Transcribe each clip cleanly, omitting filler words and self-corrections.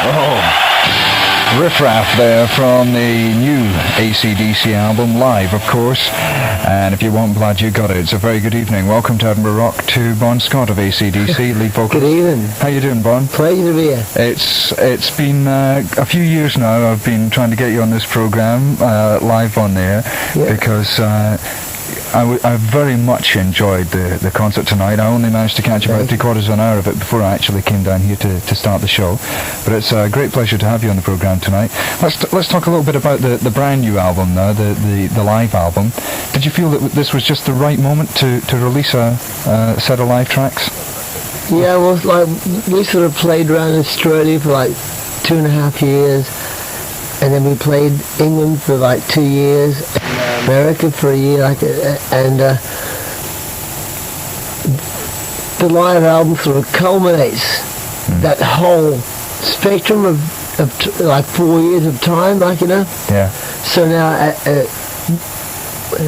Oh, riff-raff there from the new AC/DC album, live of course, and if you want blood you got it. It's a very good evening. Welcome to Edinburgh Rock to Bon Scott of AC/DC, lead vocalist. Good evening. How you doing, Bon? Pleasure to be here. It's been a few years now I've been trying to get you on this programme, live on there, because I very much enjoyed the concert tonight. I only managed to catch about 3/4 of an hour of it before I actually came down here to start the show. But it's a great pleasure to have you on the programme tonight. Let's talk a little bit about the brand new album now, the live album. Did you feel that this was just the right moment to release a set of live tracks? Yeah, well, like we sort of played around Australia for like 2.5 years, and then we played England for like 2 years, America for a year, and the live album sort of culminates that whole spectrum of like 4 years of time, Yeah. So now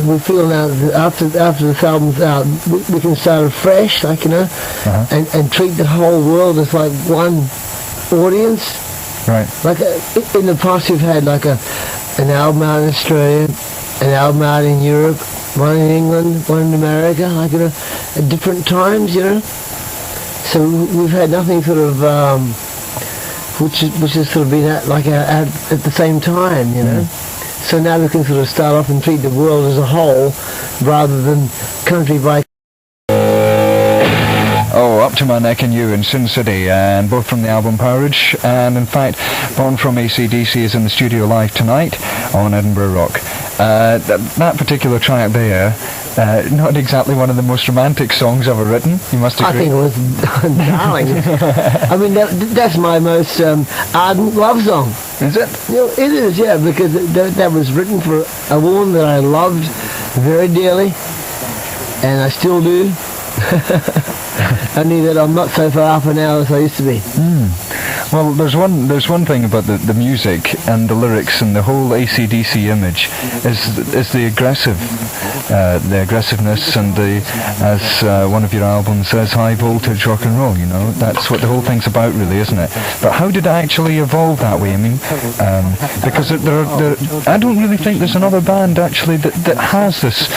we feel now that after this album's out, we can start afresh, and treat the whole world as like one audience. Right. Like in the past, we've had like an album out in Australia, an album out in Europe, one in England, one in America, at different times, So we've had nothing sort of which has sort of been at the same time, So now we can sort of start off and treat the world as a whole rather than country by. Oh, Up to My Neck in You in Sin City, and both from the album Porridge, and in fact Bon from AC/DC is in the studio live tonight on Edinburgh Rock. That particular track there, not exactly one of the most romantic songs ever written, you must agree. I think it was darling. I mean, that's my most ardent love song. Is it? It is, yeah, because that was written for a woman that I loved very dearly, and I still do. Only that I'm not so far up now as I used to be. Well, there's one thing about the music and the lyrics and the whole AC/DC image is the aggressiveness and as one of your albums says, high voltage rock and roll. That's what the whole thing's about, really, isn't it? But how did it actually evolve that way? I mean, because I don't really think there's another band actually that has this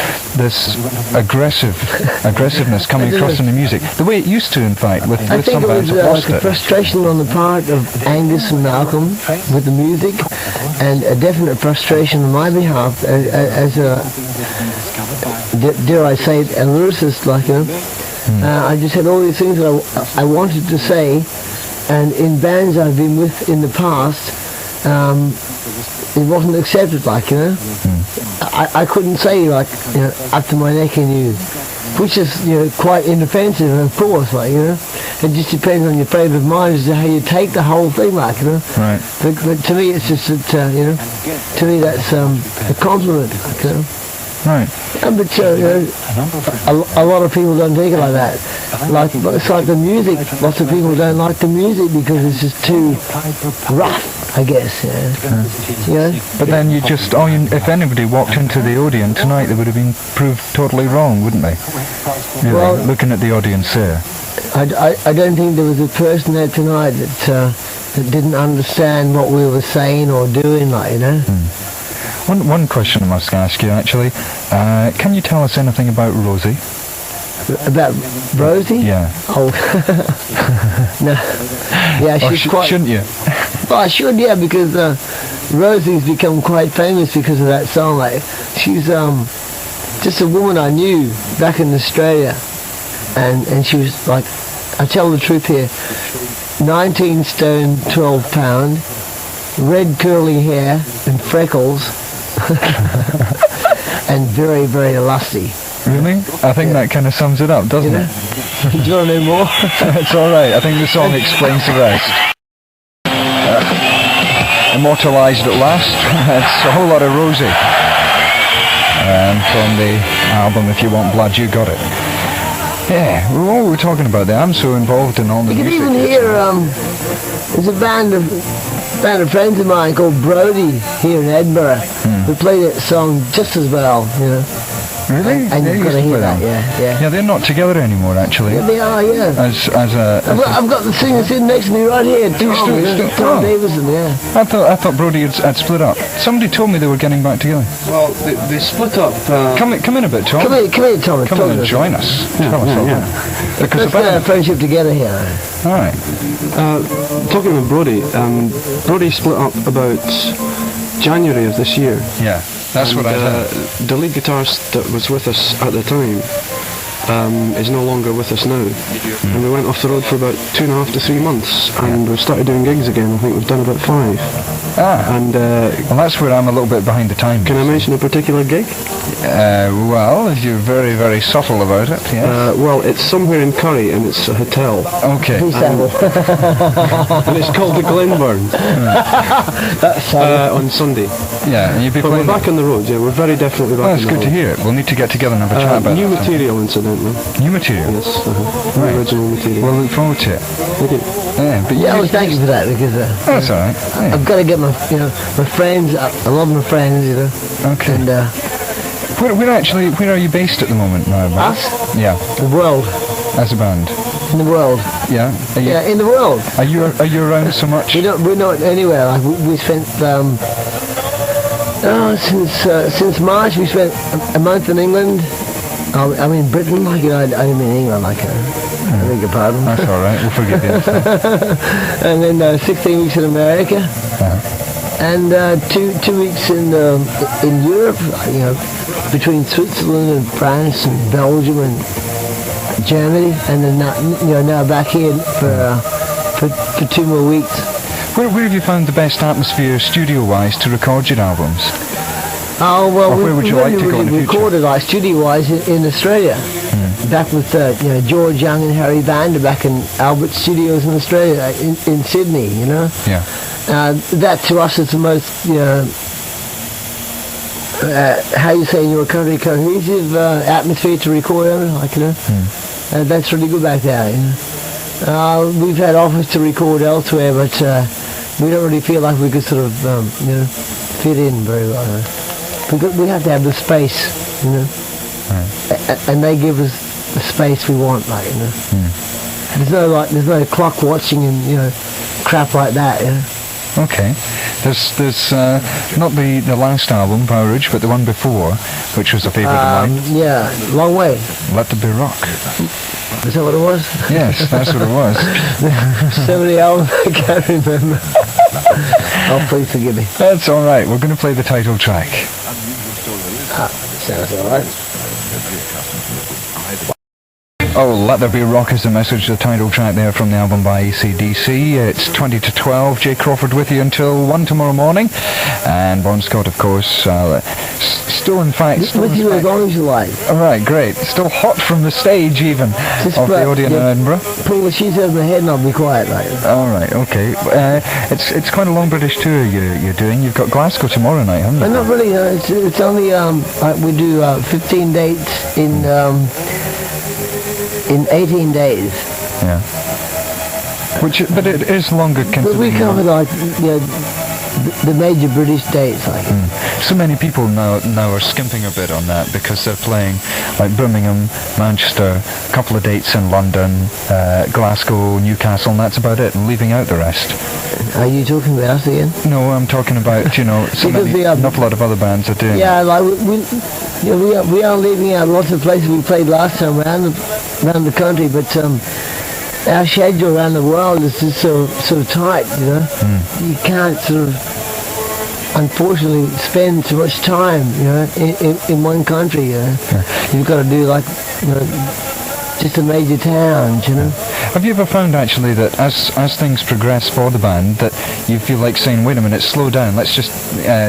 aggressiveness coming across in the music the way it used to, in fact, with some bands that lost it. I think it was like a frustration on the part of Angus and Malcolm with the music, and a definite frustration on my behalf as a, dare I say it, a lyricist, I just had all these things that I wanted to say, and in bands I've been with in the past, it wasn't accepted, I couldn't say, up to my neck in you, which is, quite inoffensive, of course, It just depends on your frame of mind as to how you take the whole thing, Right. But to me, it's just that, to me that's a compliment, Right. But a lot of people don't take it like that. It's like the music. Lots of people don't like the music because it's just too rough, I guess. But then if anybody walked into the Odeon tonight, they would have been proved totally wrong, wouldn't they? Really, well, looking at the audience there. I don't think there was a person there tonight that didn't understand what we were saying or doing, One question I must ask you, actually. Can you tell us anything about Rosie? About Rosie? Yeah. Oh, no. Yeah, she's quite... Shouldn't you? Well, I should, yeah, because Rosie's become quite famous because of that song. She's just a woman I knew back in Australia, and she was I tell the truth here, 19 stone, 12 pound, red curly hair and freckles, and very, very lusty. Really? I think that kind of sums it up, doesn't it? Do you want to know more? It's all right. I think the song explains the rest. Immortalised at last. It's a whole lot of Rosie. From the album If You Want Blood, You Got It. Yeah, what were we talking about there? I'm so involved in all the music. You can even hear, there's a band of friends of mine called Brody here in Edinburgh who play that song just as well, Really? And They you've got used to to hear play that, them. yeah. Yeah, they're not together anymore, actually. Yeah, they are, yeah. As I've got the singer sitting next to me right here, Tom oh. Davison, yeah. I thought Brody had split up. Somebody told me they were getting back together. Well, they split up. Come in a bit, Tom. Come here, Tom. Come in and join us. Tell us all that. Because Let's get our friendship together here. all right. Talking about Brody, Brody split up about January of this year. Yeah, that's what I heard. The lead guitarist that was with us at the time is no longer with us now. And we went off the road for about 2.5 to 3 months, and we've started doing gigs again. I think we've done about 5. And Well, that's where I'm a little bit behind the times. can I mention a particular gig? Well, if you're very, very subtle about it, yeah. Well, it's somewhere in Curry, and it's a hotel. Okay. Who's that? And it's called the Glenburn on Sunday. Yeah, and you'd be But we're playing. back on the road, yeah. We're very definitely back Well, on it's the good road. to hear it. We'll need to get together and have a chat about New it. material, incidentally. New material. Yes, Right. original material. We'll look forward to it. Okay. Yeah, but Yeah, well, thank you for that, because that's all right. Yeah. I've got to get my friends, a lot of my friends, Okay. and Where are you based at the moment now? Bob? us, Yeah, the world, as a band. in the world, Yeah. Are you, yeah, in the world. are you around so much? We're not anywhere. Like we spent since March we spent a month in England. I mean Britain, like I didn't mean England, like I beg your pardon. That's all right. We'll forgive you. And then 16 weeks in America, and 2 weeks in Europe. Between Switzerland and France and Belgium and Germany, and then now back here for 2 more weeks. Where have you found the best atmosphere, studio-wise, to record your albums? Oh well, Or where would you like to go in the future? recorded like studio-wise in Australia. Back with George Young and Harry Vander back in Albert Studios in Australia, in Sydney. Yeah. That to us is the most how you say in your country, cohesive atmosphere to record under, that's really good back there. We've had offers to record elsewhere, but we don't really feel like we could sort of fit in very well. We have to have the space, and they give us the space we want, There's no clock watching and crap like that. Okay. There's not the last album, Power Ridge, but the one before, which was a favourite of mine. Yeah, Long Way. Let There Be Rock. Is that what it was? Yes, that's what it was. So many albums I can't remember. Oh, please forgive me. That's all right. We're going to play the title track. Sounds all right. Oh, Let There Be Rock is the message, the title track there from the album by AC/DC. It's 20 to 12. Jay Crawford with you until 1 tomorrow morning. And Bon Scott, of course, still in fact... With you as long as you like. All right, great. Still hot from the stage, even, of the Odeon in Edinburgh. Pull the sheets over my head and I'll be quiet, All right, okay. It's quite a long British tour you're doing. You've got Glasgow tomorrow night, haven't you? Not really. It's only we do 15 dates in 18 days. Yeah. But it is longer But considering... we cover the major British dates, So many people now are skimping a bit on that because they're playing like Birmingham, Manchester, a couple of dates in London, Glasgow, Newcastle, and that's about it, and leaving out the rest. Are you talking about us again? No, I'm talking about, an awful lot of other bands are doing Yeah, like we are leaving out lots of places we played last time around the country, but our schedule around the world is just so tight, You can't sort of, unfortunately, spend too much time, in one country, You've got to do just the major towns, Have you ever found actually that as things progress for the band that you feel like saying, wait a minute, slow down, let's just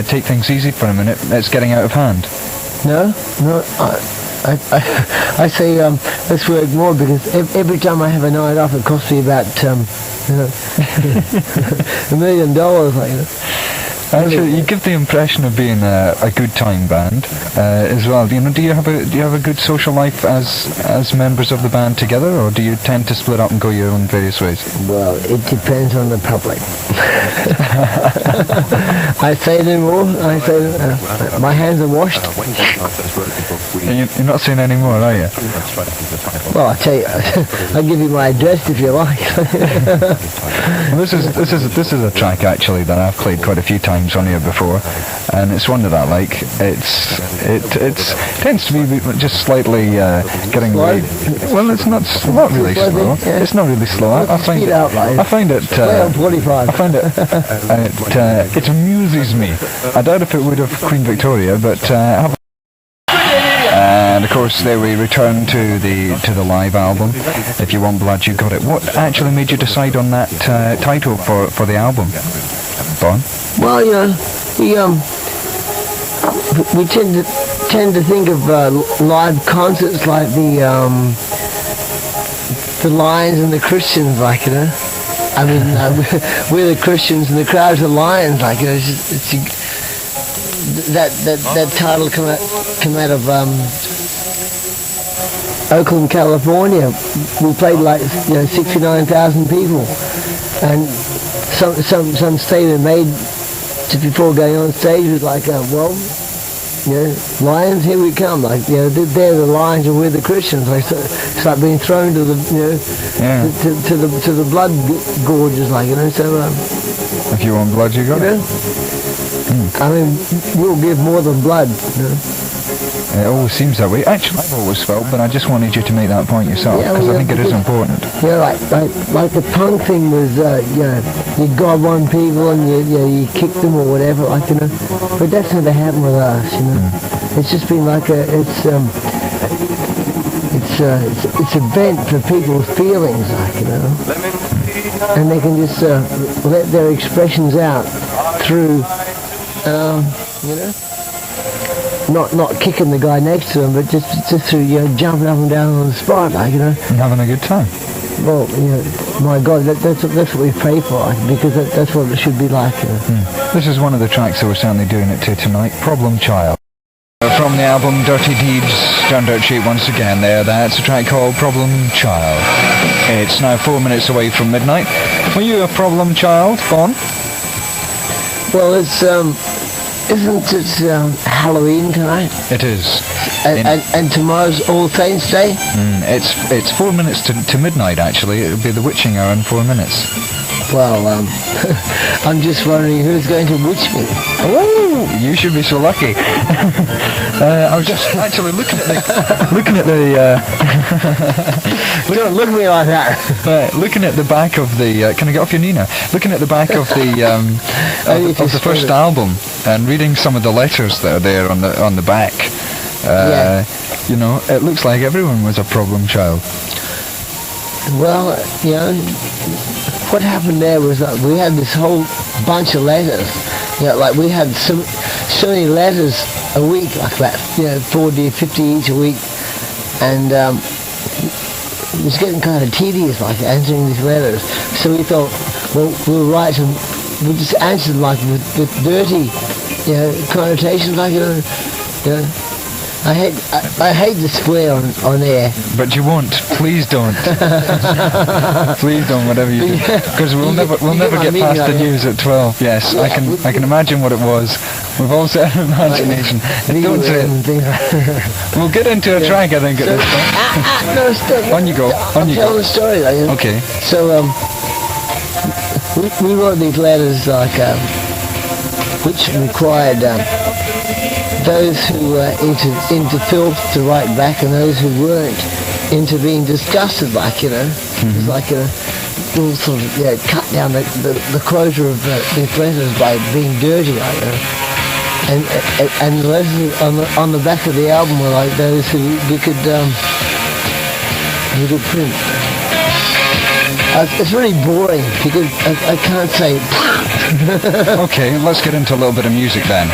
take things easy for a minute, it's getting out of hand? No, I say let's work more, because every time I have a night off it costs me about $1 million, Actually, you give the impression of being a good time band as well. Do you have a good social life as members of the band together, or do you tend to split up and go your own various ways? Well, it depends on the public. I say no more. I say my hands are washed. You're not saying any more, are you? Well, I tell you, I'll give you my address if you like. Well, this is a track actually that I've played quite a few times on here before, and it's one that I like. It tends to be just slightly getting away. Well, it's not really slow. Yeah. It's not really slow. I find it. I find it. I find it. It amuses me. I doubt if it would have Queen Victoria, but. And of course, there we return to the live album. If you want blood, you got it. What actually made you decide on that title for the album, Bon? Well, we tend to think of live concerts like the Lions and the Christians, like, you know. I mean, we're the Christians and the crowd's the Lions, like, you know. That title come out of Oakland, California. We played like 69,000 people, and some statement made just before going on stage was like, Lions, here we come. Like, they're the Lions and we're the Christians. Like, it's like being thrown to the to the blood gorges, like, you know. So if you want blood, you got it. I mean, we'll give more than blood, you know. It always seems that way. Actually, I've always felt, but I just wanted you to make that point yourself, because I think it is important. Yeah, like the punk thing was, you gob on people and you kick them or whatever, like, you know. But that's never happened with us, you know. It's just been like it's a vent for people's feelings, like, you know. And they can just let their expressions out through, you know. Not kicking the guy next to them, but just through jumping up and down on the spot, like, you know. And having a good time. Well, my God, that's what we pray for, because that's what it should be like. You know. This is one of the tracks that we're certainly doing it to tonight. Problem Child. From the album Dirty Deeds, John Dirt Cheap once again there. That's a track called Problem Child. It's now 4 minutes away from midnight. Were you a problem child, Bon? Well, it's isn't it Halloween tonight? It is. And tomorrow's All Saints Day? It's 4 minutes to midnight, actually. It'll be the witching hour in 4 minutes. Well, I'm just wondering who's going to witch me. Oh, you should be so lucky. I was just actually looking at the. Don't look at me like that. Looking at the back of the. Can I get off your knee now? Looking at the back of the of the first album and reading some of the letters that are there on the back. You know, it looks like everyone was a problem child. Well, what happened there was that we had this whole bunch of letters. Like we had so many letters a week, like about 40 or 50 each a week, and it was getting kind of tedious, like answering these letters. So we thought, well, we'll write them, we'll just answer them like with dirty, connotations, like I hate to swear on air. But you won't. Please don't. Please don't. Whatever you do, because we'll never get past the news at 12. Yes, I can imagine what it was. We've all said imagination. Don't say it. We'll get into a track, I think, at this point. No, stop. On you go. On you go. Tell the story. Okay. So we wrote these letters like which required. Those who were into filth to write back, and those who weren't into being disgusted, like, It's like we'll sort of cut down the quota of these letters by being dirty, like, and the letters on the back of the album were like those who we could print. It's really boring because I can't say. Okay, let's get into a little bit of music then.